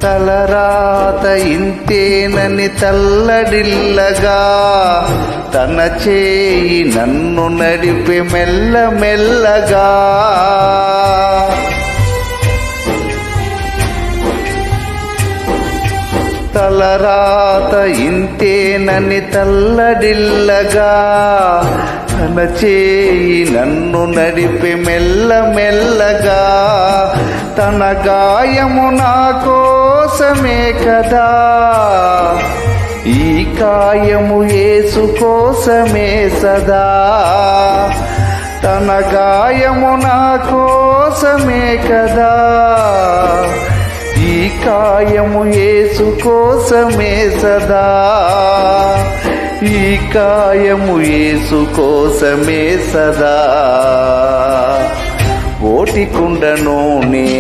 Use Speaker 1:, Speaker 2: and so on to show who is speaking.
Speaker 1: తలరాత ఇంతేనని తల్లడిల్లగా తన చేయి నన్ను నడిపే మెల్లమెల్లగా. తలరాత ఇంతేనని తల్లడిల్లగా తన చేయి నన్ను నడిపే మెల్లమెల్లగా. తన గాయము నా కోసమే కదా, ఈ కాయము యేసు కోసమే సదా. తన గాయము నా కోసమే కదా, ఈ కాయము యేసు కోసమే సదా. ఈ కాయము యేసు కోసమే సదా. ఓటికుండను నే